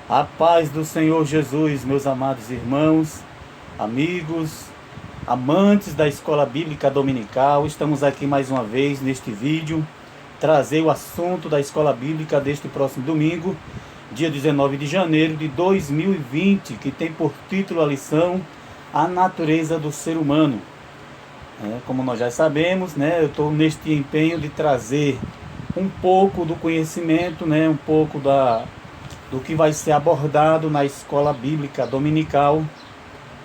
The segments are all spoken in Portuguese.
A paz do Senhor Jesus, meus amados irmãos, amigos, amantes da Escola Bíblica Dominical. Estamos aqui mais uma vez neste vídeo, trazer o assunto da Escola Bíblica deste próximo domingo, dia 19 de janeiro de 2020, que tem por título a lição A Natureza do Ser Humano. Como nós já sabemos, eu estou neste empenho de trazer um pouco do conhecimento, um pouco do que vai ser abordado na Escola Bíblica Dominical.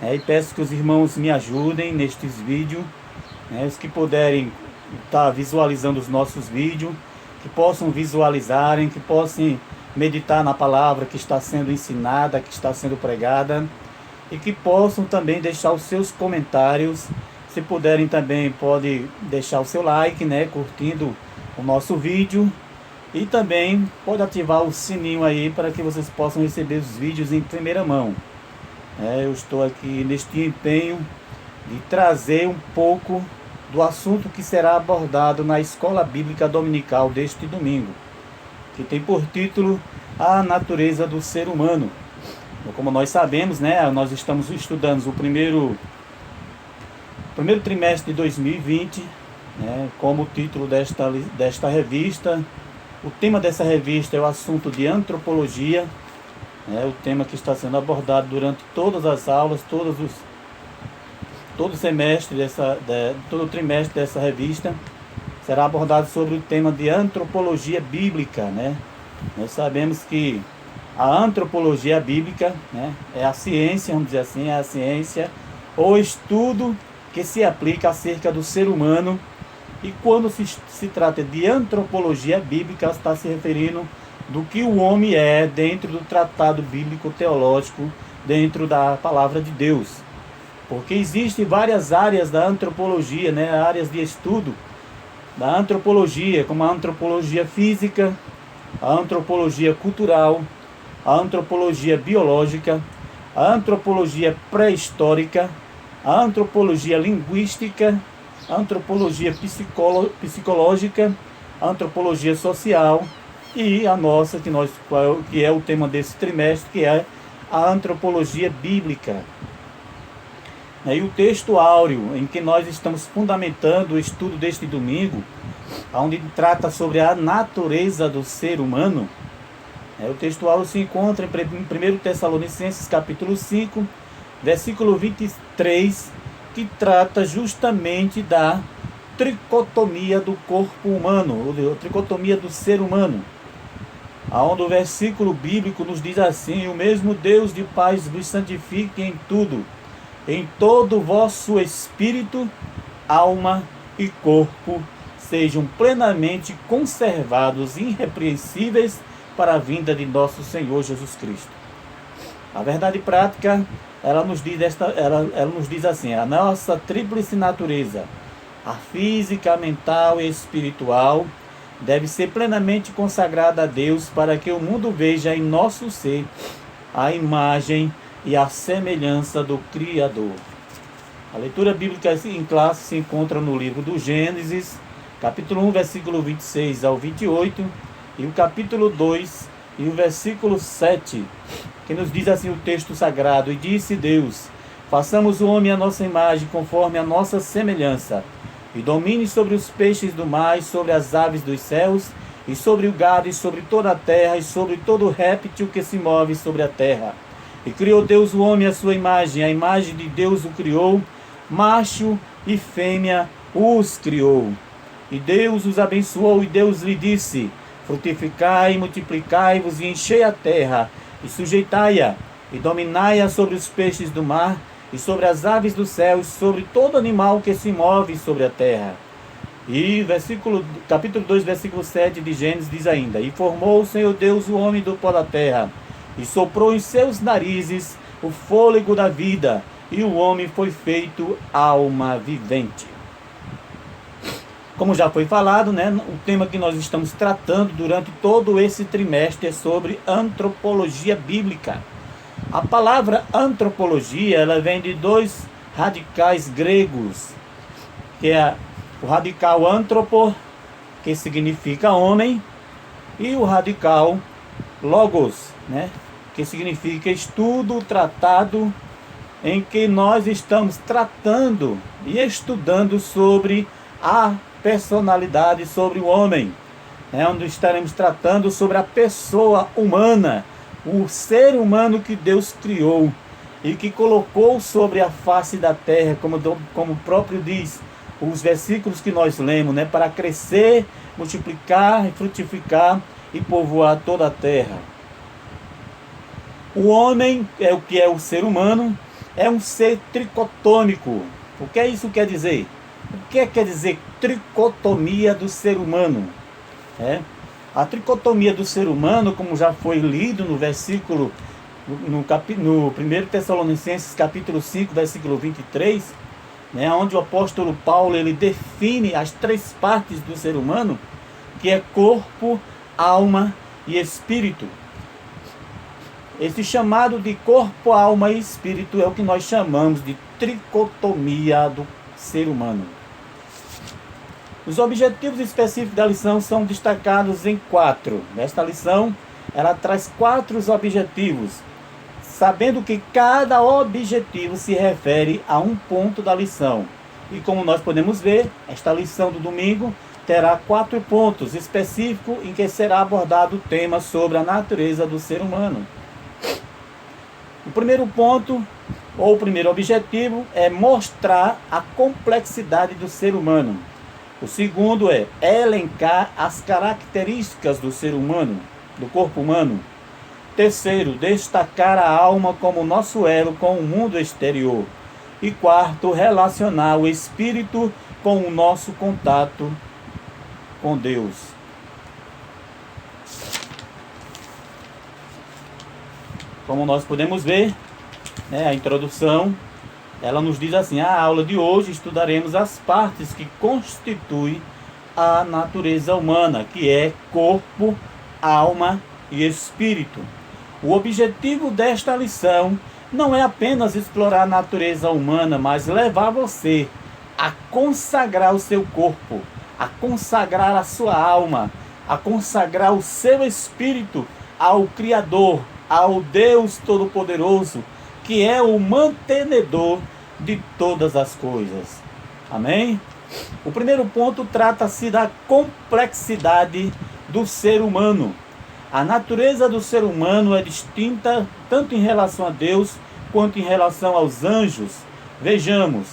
E peço que os irmãos me ajudem nestes vídeos, os que puderem estar visualizando os nossos vídeos, que possam visualizarem, que possam meditar na palavra que está sendo ensinada, que está sendo pregada, e que possam também deixar os seus comentários. Se puderem também, pode deixar o seu like, curtindo o nosso vídeo. E também pode ativar o sininho aí para que vocês possam receber os vídeos em primeira mão. Eu estou aqui neste empenho de trazer um pouco do assunto que será abordado na Escola Bíblica Dominical deste domingo, que tem por título A Natureza do Ser Humano. Como nós sabemos, nós estamos estudando o primeiro trimestre de 2020, como o título desta revista. O tema dessa revista é o assunto de antropologia, o tema que está sendo abordado durante todas as aulas, todo o semestre, todo o trimestre dessa revista, será abordado sobre o tema de antropologia bíblica. Nós sabemos que a antropologia bíblica, é a ciência, vamos dizer assim, é a ciência ou estudo que se aplica acerca do ser humano. E quando se trata de antropologia bíblica, está se referindo do que o homem é dentro do tratado bíblico-teológico, dentro da palavra de Deus. Porque existem várias áreas da antropologia, áreas de estudo da antropologia, como a antropologia física, a antropologia cultural, a antropologia biológica, a antropologia pré-histórica, a antropologia linguística, a antropologia psicológica, a antropologia social e a nossa, que é o tema desse trimestre, que é a antropologia bíblica. E o texto áureo em que nós estamos fundamentando o estudo deste domingo, onde trata sobre a natureza do ser humano, o texto áureo se encontra em 1 Tessalonicenses capítulo 5, versículo 23, que trata justamente da tricotomia do corpo humano, ou tricotomia do ser humano, onde o versículo bíblico nos diz assim: o mesmo Deus de paz vos santifique em tudo, em todo o vosso espírito, alma e corpo sejam plenamente conservados, irrepreensíveis para a vinda de nosso Senhor Jesus Cristo. A verdade prática, ela nos diz assim: a nossa tríplice natureza, a física, a mental e a espiritual, deve ser plenamente consagrada a Deus para que o mundo veja em nosso ser a imagem e a semelhança do Criador. A leitura bíblica em classe se encontra no livro do Gênesis, capítulo 1, versículo 26 ao 28, e o capítulo 2 e o versículo 7, que nos diz assim o texto sagrado: e disse Deus, façamos o homem à nossa imagem, conforme a nossa semelhança, e domine sobre os peixes do mar, e sobre as aves dos céus, e sobre o gado, e sobre toda a terra, e sobre todo réptil que se move sobre a terra. E criou Deus o homem à sua imagem, a imagem de Deus o criou, macho e fêmea os criou. E Deus os abençoou, e Deus lhe disse: frutificai, multiplicai-vos, e enchei a terra, e sujeitai-a, e dominai-a sobre os peixes do mar, e sobre as aves do céu, e sobre todo animal que se move sobre a terra. E capítulo 2, versículo 7 de Gênesis diz ainda: e formou o Senhor Deus o homem do pó da terra, e soprou em seus narizes o fôlego da vida, e o homem foi feito alma vivente. Como já foi falado, o tema que nós estamos tratando durante todo esse trimestre é sobre antropologia bíblica. A palavra antropologia, ela vem de dois radicais gregos, que é o radical antropo, que significa homem, e o radical logos, que significa estudo, tratado, em que nós estamos tratando e estudando sobre a personalidade, sobre o homem, onde estaremos tratando sobre a pessoa humana, o ser humano que Deus criou e que colocou sobre a face da terra, como o próprio diz, os versículos que nós lemos, para crescer, multiplicar e frutificar e povoar toda a terra. O homem, é o que é o ser humano, é um ser tricotômico. O que isso quer dizer? O que quer dizer tricotomia do ser humano? A tricotomia do ser humano, como já foi lido no versículo, no 1 Tessalonicenses capítulo 5, versículo 23, onde o apóstolo Paulo ele define as 3 partes do ser humano, que é corpo, alma e espírito. Esse chamado de corpo, alma e espírito é o que nós chamamos de tricotomia do ser humano. Os objetivos específicos da lição são destacados em 4. Nesta lição, ela traz 4 objetivos, sabendo que cada objetivo se refere a um ponto da lição. E como nós podemos ver, esta lição do domingo terá 4 pontos específicos em que será abordado o tema sobre a natureza do ser humano. O primeiro ponto, ou o primeiro objetivo, é mostrar a complexidade do ser humano. O segundo é elencar as características do ser humano, do corpo humano. Terceiro, destacar a alma como nosso elo com o mundo exterior. E quarto, relacionar o espírito com o nosso contato com Deus. Como nós podemos ver, a introdução, ela nos diz assim: a aula de hoje estudaremos as partes que constituem a natureza humana, que é corpo, alma e espírito. O objetivo desta lição não é apenas explorar a natureza humana, mas levar você a consagrar o seu corpo, a consagrar a sua alma, a consagrar o seu espírito ao Criador, ao Deus Todo-Poderoso, que é o mantenedor de todas as coisas. Amém? O primeiro ponto trata-se da complexidade do ser humano. A natureza do ser humano é distinta tanto em relação a Deus quanto em relação aos anjos. Vejamos,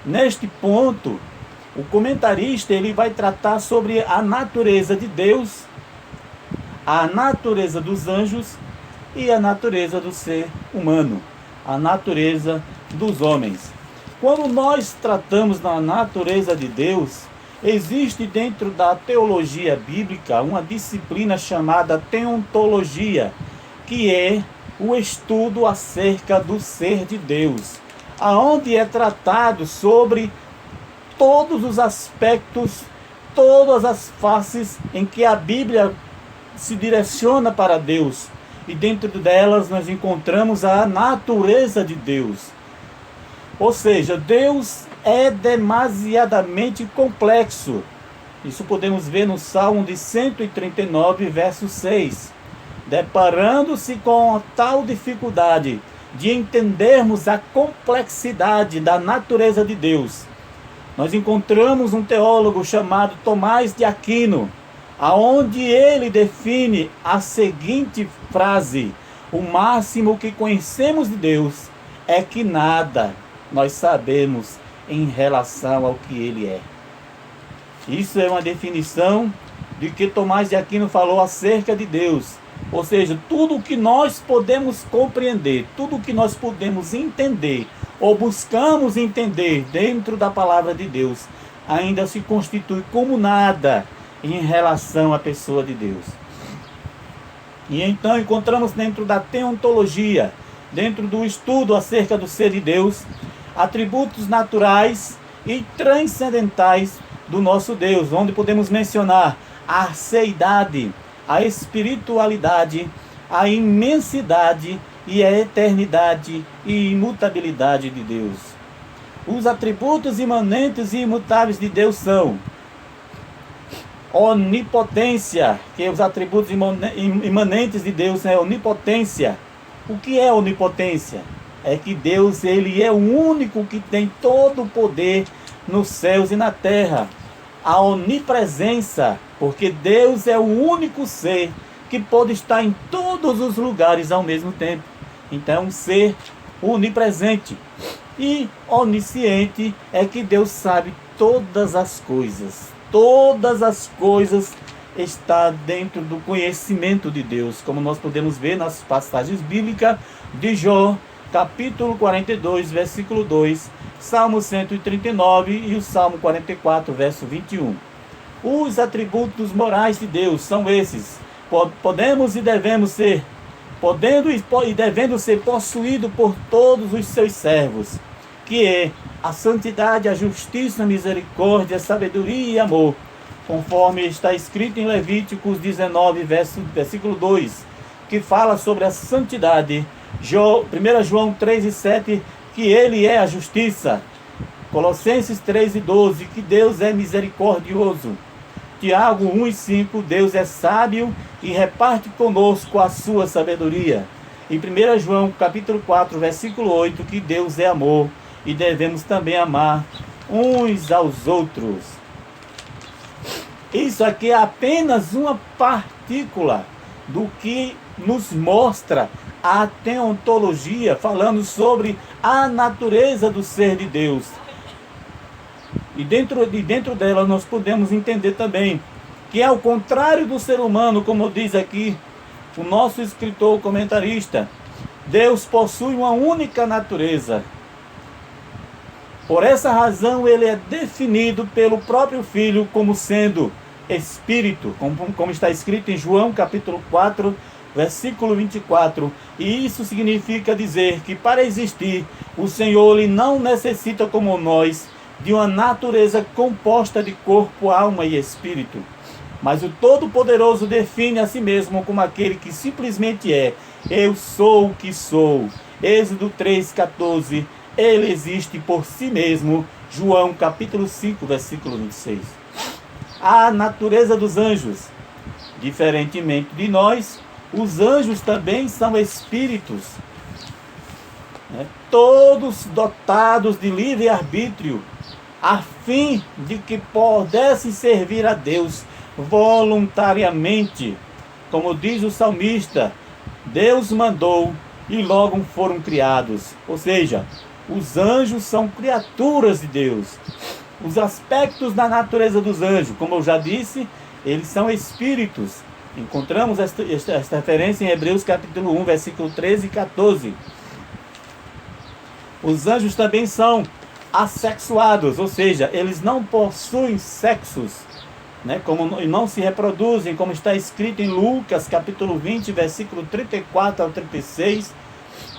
neste ponto, o comentarista ele vai tratar sobre a natureza de Deus, a natureza dos anjos e a natureza do ser humano, a natureza dos homens. Quando nós tratamos da natureza de Deus, existe dentro da teologia bíblica uma disciplina chamada teontologia, que é o estudo acerca do ser de Deus, aonde é tratado sobre todos os aspectos, todas as faces em que a Bíblia se direciona para Deus. E dentro delas nós encontramos a natureza de Deus. Ou seja, Deus é demasiadamente complexo. Isso podemos ver no Salmo de 139, verso 6. Deparando-se com a tal dificuldade de entendermos a complexidade da natureza de Deus, nós encontramos um teólogo chamado Tomás de Aquino, aonde ele define a seguinte frase: o máximo que conhecemos de Deus é que nada nós sabemos em relação ao que ele é. Isso é uma definição de que Tomás de Aquino falou acerca de Deus. Ou seja, tudo o que nós podemos compreender, tudo o que nós podemos entender ou buscamos entender dentro da palavra de Deus, ainda se constitui como nada em relação à pessoa de Deus. E então encontramos dentro da teontologia, dentro do estudo acerca do ser de Deus, atributos naturais e transcendentais do nosso Deus, onde podemos mencionar a seidade, a espiritualidade, a imensidade e a eternidade e imutabilidade de Deus. Os atributos imanentes e imutáveis de Deus são Onipotência, que é os atributos imanentes de Deus, né? Onipotência. O que é onipotência? É que Deus, ele é o único que tem todo o poder nos céus e na terra. A onipresença, porque Deus é o único ser que pode estar em todos os lugares ao mesmo tempo. Então, é um ser onipresente. E onisciente é que Deus sabe todas as coisas. Todas as coisas estão dentro do conhecimento de Deus, como nós podemos ver nas passagens bíblicas de Jó, capítulo 42, versículo 2, Salmo 139 e o Salmo 44, verso 21. Os atributos morais de Deus são esses. Podemos e devemos ser, podendo e devendo ser possuído por todos os seus servos, que é a santidade, a justiça, a misericórdia, a sabedoria e amor, conforme está escrito em Levíticos 19, versículo 2, que fala sobre a santidade. 1 João 3 e 7, que ele é a justiça. Colossenses 3 e 12, que Deus é misericordioso. Tiago 1 e 5, Deus é sábio e reparte conosco a sua sabedoria. Em 1 João capítulo 4, versículo 8, que Deus é amor e devemos também amar uns aos outros. Isso aqui é apenas uma partícula do que nos mostra a teontologia, falando sobre a natureza do ser de Deus. E dentro dela nós podemos entender também que, ao contrário do ser humano, como diz aqui o nosso escritor comentarista, Deus possui uma única natureza. Por essa razão ele é definido pelo próprio Filho como sendo Espírito, como está escrito em João capítulo 4, versículo 24. E isso significa dizer que, para existir, o Senhor ele não necessita, como nós, de uma natureza composta de corpo, alma e espírito. Mas o Todo-Poderoso define a si mesmo como aquele que simplesmente é: eu sou o que sou. Êxodo 3,14. Ele existe por si mesmo. João capítulo 5, versículo 26. A natureza dos anjos. Diferentemente de nós, os anjos também são espíritos, todos dotados de livre-arbítrio, a fim de que pudessem servir a Deus voluntariamente. Como diz o salmista, Deus mandou e logo foram criados. Ou seja, os anjos são criaturas de Deus. Os aspectos da natureza dos anjos, como eu já disse, eles são espíritos. Encontramos esta referência em Hebreus capítulo 1, versículo 13 e 14. Os anjos também são assexuados, ou seja, eles não possuem sexos, e não se reproduzem, como está escrito em Lucas capítulo 20, versículo 34 ao 36,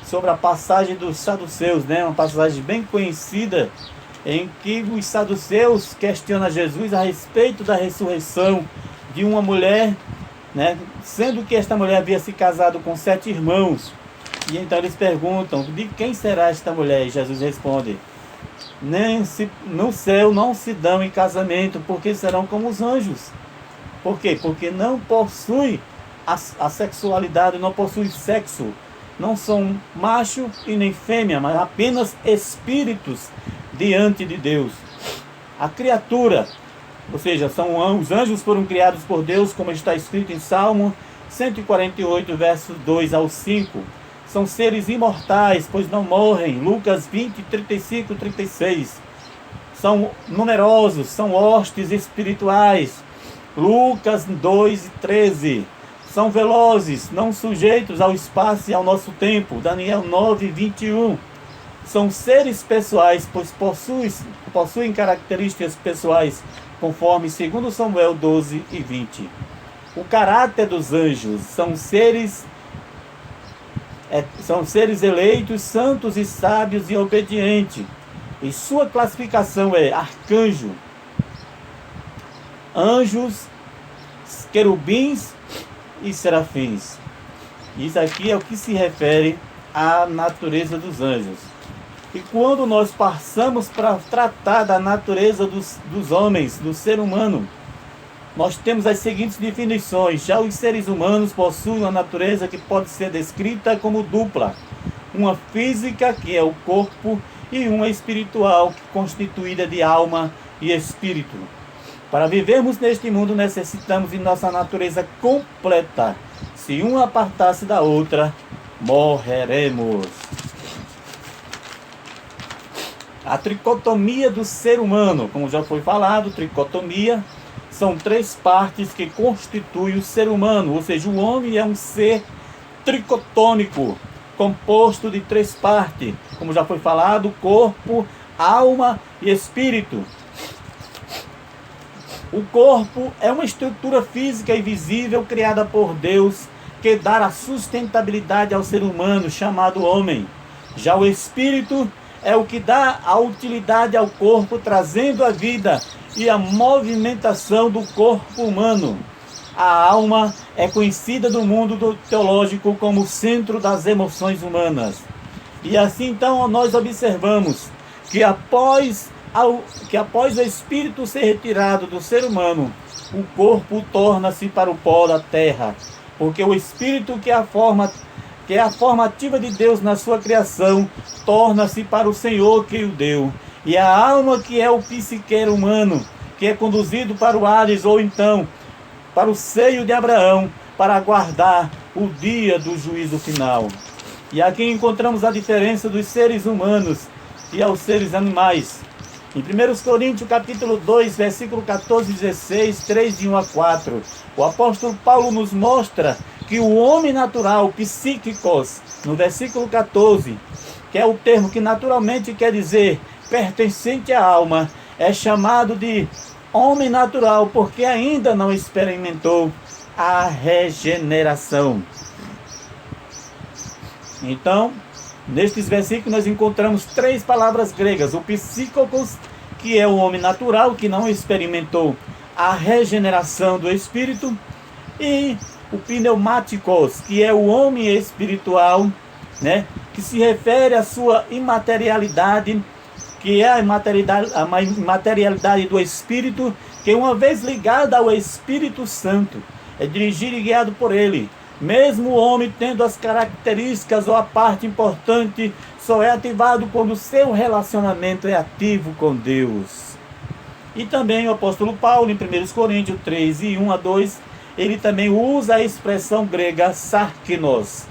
sobre a passagem dos saduceus, uma passagem bem conhecida, em que os saduceus questionam Jesus a respeito da ressurreição de uma mulher, sendo que esta mulher havia se casado com 7 irmãos. E então eles perguntam: de quem será esta mulher? E Jesus responde: no céu não se dão em casamento, porque serão como os anjos. Por quê? Porque não possui a sexualidade, não possui sexo. Não são macho e nem fêmea, mas apenas espíritos diante de Deus. A criatura, ou seja, os anjos foram criados por Deus, como está escrito em Salmo 148, versos 2 ao 5. São seres imortais, pois não morrem. Lucas 20, 35 e 36. São numerosos, são hostes espirituais. Lucas 2 e 13. São velozes, não sujeitos ao espaço e ao nosso tempo. Daniel 9, 21. São seres pessoais, pois possuem características pessoais, conforme 2 Samuel 12 e 20. O caráter dos anjos são seres eleitos, santos e sábios e obedientes. E sua classificação é arcanjo, anjos, querubins e serafins. Isso aqui é o que se refere à natureza dos anjos. E quando nós passamos para tratar da natureza dos homens, do ser humano, nós temos as seguintes definições. Já os seres humanos possuem uma natureza que pode ser descrita como dupla. Uma física, que é o corpo, e uma espiritual, constituída de alma e espírito. Para vivermos neste mundo, necessitamos de nossa natureza completa. Se uma apartar-se da outra, morreremos. A tricotomia do ser humano, como já foi falado, tricotomia são 3 partes que constituem o ser humano, ou seja, o homem é um ser tricotômico, composto de 3 partes, como já foi falado, corpo, alma e espírito. O corpo é uma estrutura física e visível criada por Deus que dá a sustentabilidade ao ser humano, chamado homem. Já o espírito é o que dá a utilidade ao corpo, trazendo a vida e a movimentação do corpo humano. A alma é conhecida no mundo teológico como o centro das emoções humanas. E assim então nós observamos que após o espírito ser retirado do ser humano, o corpo torna-se para o pó da terra, porque o espírito que é a forma ativa de Deus na sua criação, torna-se para o Senhor que o deu. E a alma, que é o psiqueiro humano, que é conduzido para o Hades, ou então para o seio de Abraão, para aguardar o dia do juízo final. E aqui encontramos a diferença dos seres humanos e aos seres animais. Em 1 Coríntios capítulo 2, versículo 14 e 16, 3 de 1 a 4, o apóstolo Paulo nos mostra que o homem natural, psíquicos, no versículo 14, que é o termo que naturalmente quer dizer pertencente à alma, é chamado de homem natural, porque ainda não experimentou a regeneração. Então, nestes versículos nós encontramos 3 palavras gregas. O psíquicos, que é o homem natural, que não experimentou a regeneração do espírito, e o pneumáticos, que é o homem espiritual, né, que se refere à sua imaterialidade, que é a imaterialidade do Espírito, que uma vez ligada ao Espírito Santo, é dirigido e guiado por ele. Mesmo o homem tendo as características ou a parte importante, só é ativado quando o seu relacionamento é ativo com Deus. E também o apóstolo Paulo, em 1 Coríntios 3, e 1 a 2, ele também usa a expressão grega sarkinos,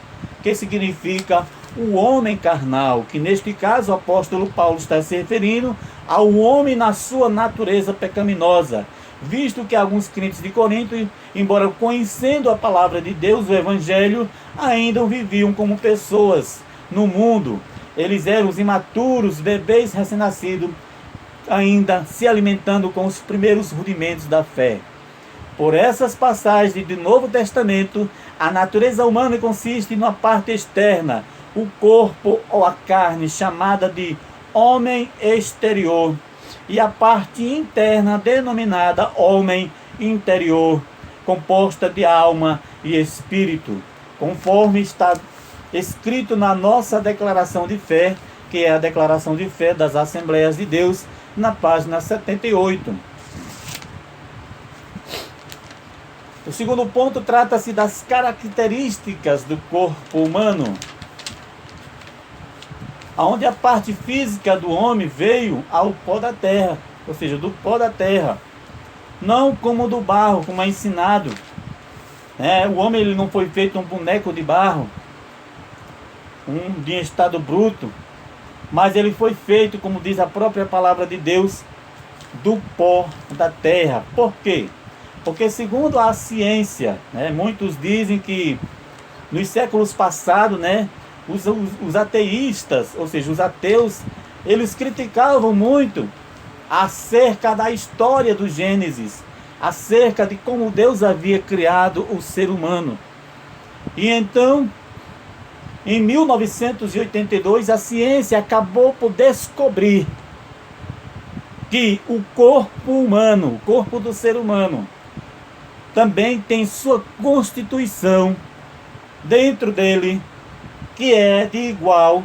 que significa o homem carnal, que neste caso o apóstolo Paulo está se referindo ao homem na sua natureza pecaminosa, visto que alguns crentes de Corinto, embora conhecendo a palavra de Deus, o Evangelho, ainda viviam como pessoas no mundo. Eles eram os imaturos, bebês recém-nascidos, ainda se alimentando com os primeiros rudimentos da fé. Por essas passagens do Novo Testamento, a natureza humana consiste numa parte externa, o corpo ou a carne, chamada de homem exterior, e a parte interna, denominada homem interior, composta de alma e espírito, conforme está escrito na nossa declaração de fé, que é a declaração de fé das Assembleias de Deus, na página 78. O segundo ponto trata-se das características do corpo humano, onde a parte física do homem veio ao pó da terra, ou seja, do pó da terra, não como do barro, como é ensinado. O homem ele não foi feito um boneco de barro, de estado bruto, mas ele foi feito, como diz a própria palavra de Deus, do pó da terra. Por quê? Porque segundo a ciência, muitos dizem que nos séculos passados, os ateístas, ou seja, os ateus, eles criticavam muito acerca da história do Gênesis, acerca de como Deus havia criado o ser humano. E então, em 1982, a ciência acabou por descobrir que o corpo humano, o corpo do ser humano, também tem sua constituição dentro dele, que é de igual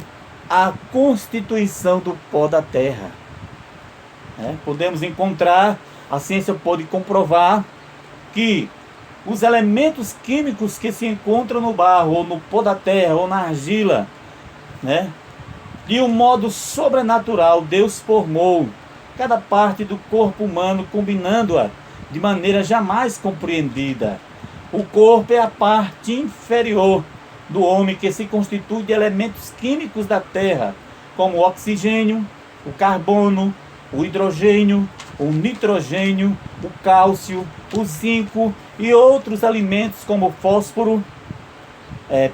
à constituição do pó da terra. Podemos encontrar, a ciência pode comprovar, que os elementos químicos que se encontram no barro, ou no pó da terra, ou na argila, né? De um modo sobrenatural, Deus formou cada parte do corpo humano, combinando-a de maneira jamais compreendida. O corpo é a parte inferior do homem, que se constitui de elementos químicos da terra, como o oxigênio, o carbono, o hidrogênio, o nitrogênio, o cálcio, o zinco e outros alimentos como fósforo,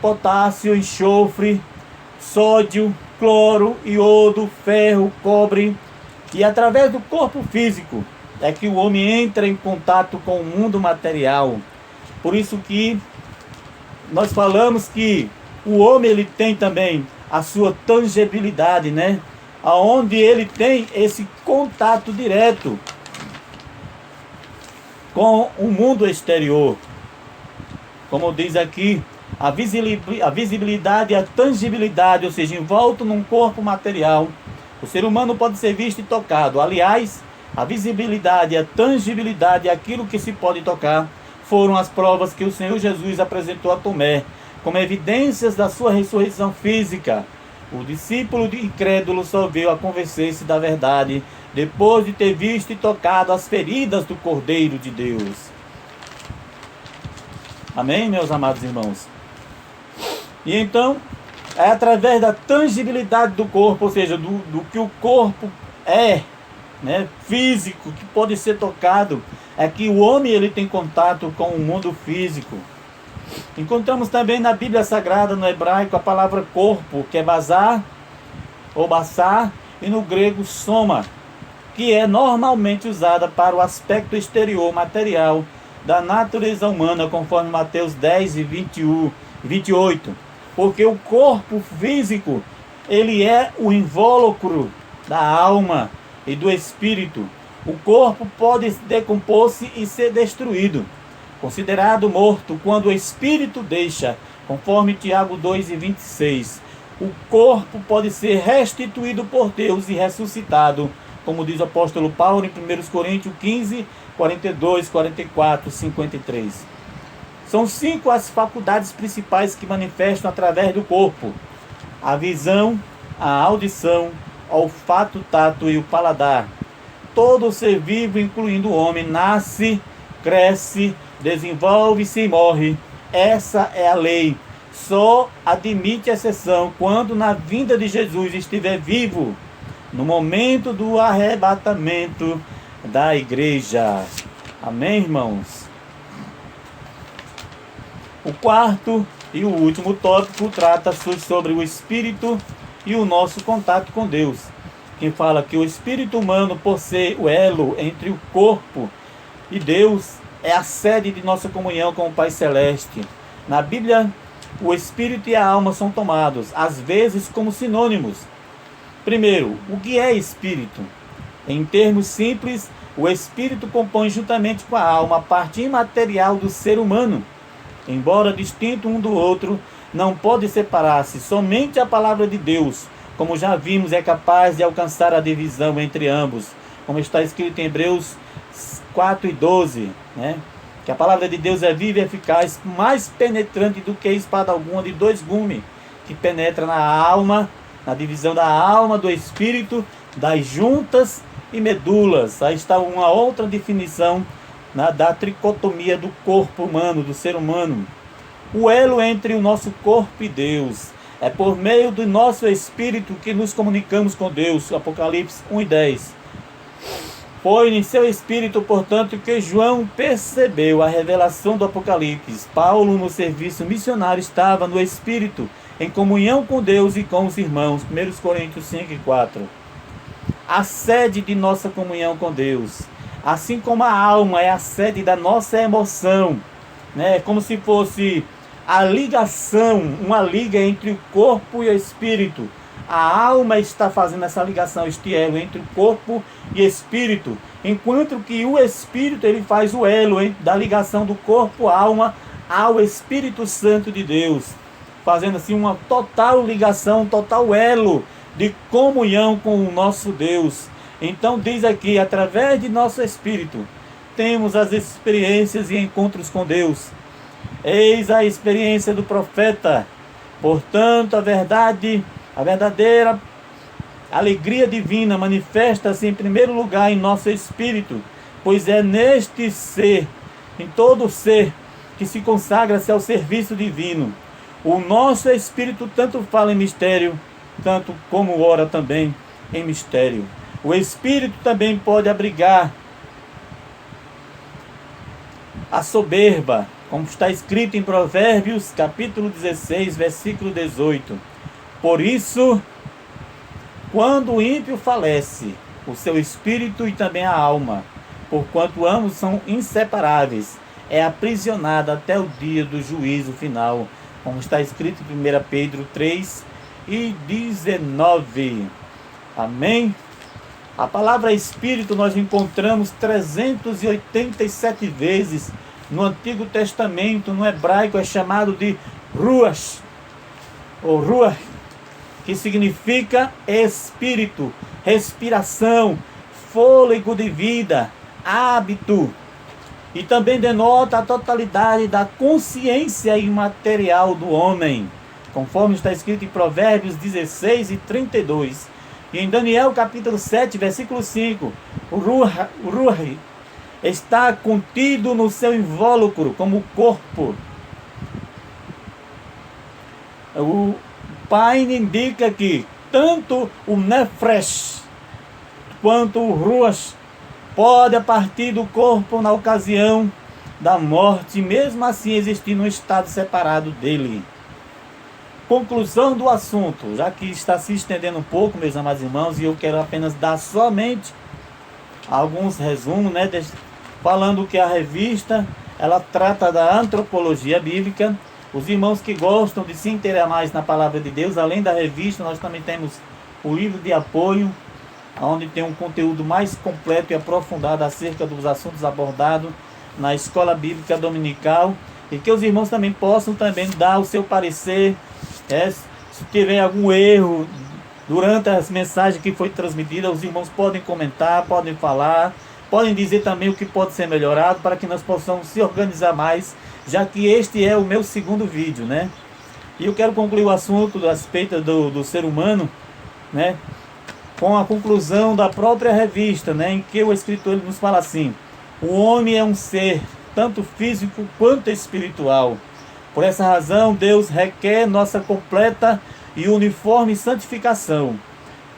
potássio, enxofre, sódio, cloro, iodo, ferro, cobre. E através do corpo físico é que o homem entra em contato com o mundo material. Por isso que nós falamos que o homem ele tem também a sua tangibilidade, né? Aonde ele tem esse contato direto com o mundo exterior. Como diz aqui, a visibilidade e a tangibilidade, ou seja, envolto num corpo material. O ser humano pode ser visto e tocado. Aliás, a visibilidade e a tangibilidade, aquilo que se pode tocar, foram as provas que o Senhor Jesus apresentou a Tomé, como evidências da sua ressurreição física. O discípulo incrédulo só veio a convencer-se da verdade depois de ter visto e tocado as feridas do Cordeiro de Deus. Amém, meus amados irmãos? E então, é através da tangibilidade do corpo, ou seja, do que o corpo é, né, físico, que pode ser tocado, é que o homem ele tem contato com o mundo físico. Encontramos também na Bíblia Sagrada, no hebraico, a palavra corpo, que é bazar ou baçar, e no grego soma, que é normalmente usada para o aspecto exterior material da natureza humana, conforme Mateus 10 e 28. Porque o corpo físico, ele é o invólucro da alma e do espírito. O corpo pode decompor-se e ser destruído, considerado morto, quando o espírito deixa, conforme Tiago 2 e 26. O corpo pode ser restituído por Deus e ressuscitado, como diz o apóstolo Paulo em 1 Coríntios 15, 42, 44, 53. São 5 as faculdades principais que manifestam através do corpo: a visão, a audição, o olfato, o tato e o paladar. Todo ser vivo, incluindo o homem, nasce, cresce, desenvolve-se e morre. Essa é a lei. Só admite exceção quando na vinda de Jesus estiver vivo, no momento do arrebatamento da igreja. Amém, irmãos? O quarto e o último tópico trata sobre o espírito e o nosso contato com Deus. Quem fala que o espírito humano, por ser o elo entre o corpo e Deus, é a sede de nossa comunhão com o Pai Celeste. Na Bíblia, o espírito e a alma são tomados, às vezes, como sinônimos. Primeiro, o que é espírito? Em termos simples, o espírito compõe juntamente com a alma a parte imaterial do ser humano. Embora distinto um do outro, não pode separar-se. Somente a palavra de Deus, como já vimos, é capaz de alcançar a divisão entre ambos, como está escrito em Hebreus 4 e 12, né? Que a palavra de Deus é viva e eficaz, mais penetrante do que espada alguma de 2 gumes, que penetra na alma, na divisão da alma, do espírito, das juntas e medulas. Aí está uma outra definição da tricotomia do corpo humano, do ser humano. O elo entre o nosso corpo e Deus. É por meio do nosso espírito que nos comunicamos com Deus. Apocalipse 1 e 10. Foi em seu espírito, portanto, que João percebeu a revelação do Apocalipse. Paulo, no serviço missionário, estava no espírito, em comunhão com Deus e com os irmãos. 1 Coríntios 5 e 4. A sede de nossa comunhão com Deus. Assim como a alma é a sede da nossa emoção, né? Como se fosse a ligação, uma liga entre o corpo e o espírito. A alma está fazendo essa ligação, este elo entre o corpo e espírito, enquanto que o espírito ele faz o elo da ligação do corpo, alma, ao Espírito Santo de Deus, fazendo assim uma total ligação, um total elo de comunhão com o nosso Deus. Então diz aqui, através de nosso espírito, temos as experiências e encontros com Deus. Eis a experiência do profeta. Portanto, a verdadeira alegria divina manifesta-se em primeiro lugar em nosso espírito, pois é neste ser, em todo ser, que se consagra-se ao serviço divino. O nosso espírito tanto fala em mistério, tanto como ora também em mistério. O espírito também pode abrigar a soberba, como está escrito em Provérbios, capítulo 16, versículo 18. Por isso, quando o ímpio falece, o seu espírito e também a alma, porquanto ambos são inseparáveis, é aprisionada até o dia do juízo final, como está escrito em 1 Pedro 3 e 19. Amém? A palavra espírito nós encontramos 387 vezes no Antigo Testamento. No hebraico é chamado de ruach, ou ruach, que significa espírito, respiração, fôlego de vida, hábito. E também denota a totalidade da consciência imaterial do homem, conforme está escrito em Provérbios 16 e 32. E em Daniel capítulo 7, versículo 5, o Ruach está contido no seu invólucro como corpo. O Paine indica que tanto o Nefesh quanto o Ruach pode partir do corpo na ocasião da morte, mesmo assim existindo um estado separado dele. Conclusão do assunto, já que está se estendendo um pouco, meus amados irmãos, e eu quero apenas dar somente alguns resumos, falando que a revista, ela trata da antropologia bíblica. Os irmãos que gostam de se inteirar mais na palavra de Deus, além da revista, nós também temos o livro de apoio, onde tem um conteúdo mais completo e aprofundado acerca dos assuntos abordados na escola bíblica dominical, e que os irmãos também possam também dar o seu parecer, se tiver algum erro durante as mensagens que foi transmitida, os irmãos podem comentar, podem falar, podem dizer também o que pode ser melhorado, para que nós possamos se organizar mais, já que este é o meu segundo vídeo, E eu quero concluir o assunto a respeito do ser humano, com a conclusão da própria revista, em que o escritor ele nos fala assim: o homem é um ser tanto físico quanto espiritual. Por essa razão, Deus requer nossa completa e uniforme santificação.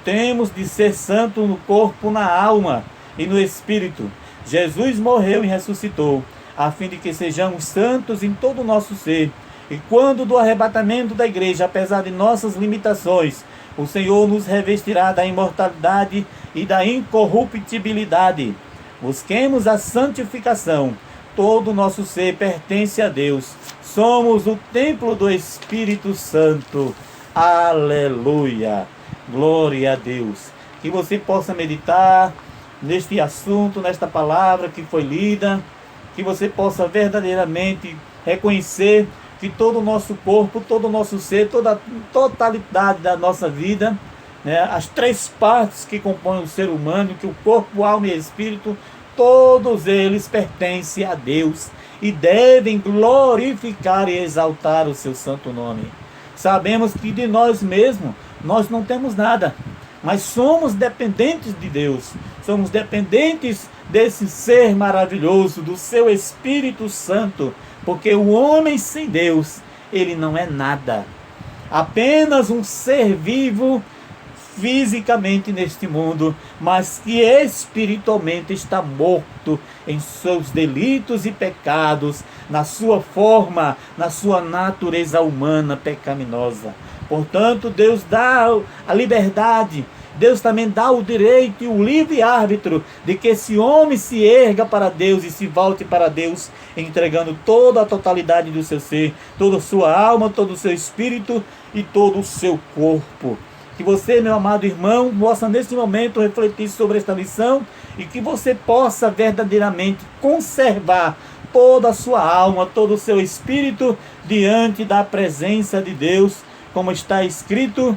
Temos de ser santo no corpo, na alma e no espírito. Jesus morreu e ressuscitou, a fim de que sejamos santos em todo o nosso ser. E quando do arrebatamento da igreja, apesar de nossas limitações, o Senhor nos revestirá da imortalidade e da incorruptibilidade. Busquemos a santificação. Todo o nosso ser pertence a Deus. Somos o templo do Espírito Santo. Aleluia. Glória a Deus. Que você possa meditar neste assunto, nesta palavra que foi lida. Que você possa verdadeiramente reconhecer que todo o nosso corpo, todo o nosso ser, toda a totalidade da nossa vida, as três partes que compõem o ser humano, que o corpo, alma e espírito, todos eles pertencem a Deus e devem glorificar e exaltar o seu santo nome. Sabemos que de nós mesmos nós não temos nada, mas somos dependentes de Deus, somos dependentes desse ser maravilhoso, do seu Espírito Santo, porque o homem sem Deus, ele não é nada, apenas um ser vivo fisicamente neste mundo, mas que espiritualmente está morto em seus delitos e pecados, na sua forma, na sua natureza humana pecaminosa. Portanto, Deus dá a liberdade, Deus também dá o direito e o livre-árbitro de que esse homem se erga para Deus e se volte para Deus, entregando toda a totalidade do seu ser, toda a sua alma, todo o seu espírito e todo o seu corpo. Que você, meu amado irmão, possa neste momento refletir sobre esta lição e que você possa verdadeiramente conservar toda a sua alma, todo o seu espírito diante da presença de Deus, como está escrito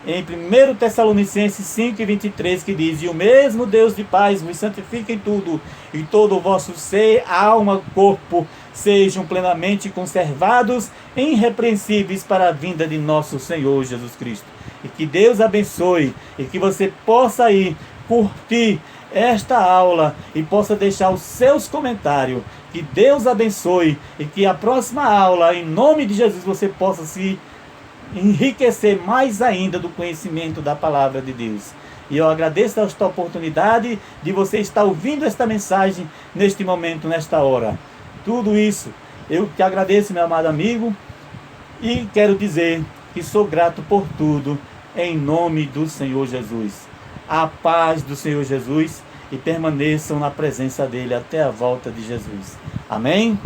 em 1 Tessalonicenses 5:23, que diz: e o mesmo Deus de paz vos santifique em tudo, e todo o vosso ser, alma, corpo, sejam plenamente conservados, irrepreensíveis para a vinda de nosso Senhor Jesus Cristo. E que Deus abençoe, e que você possa ir curtir esta aula e possa deixar os seus comentários. Que Deus abençoe, e que a próxima aula, em nome de Jesus, você possa se enriquecer mais ainda do conhecimento da palavra de Deus. E eu agradeço esta oportunidade de você estar ouvindo esta mensagem neste momento, nesta hora. Tudo isso eu te agradeço, meu amado amigo, e quero dizer que sou grato por tudo, em nome do Senhor Jesus. A paz do Senhor Jesus, e permaneçam na presença dele até a volta de Jesus. Amém?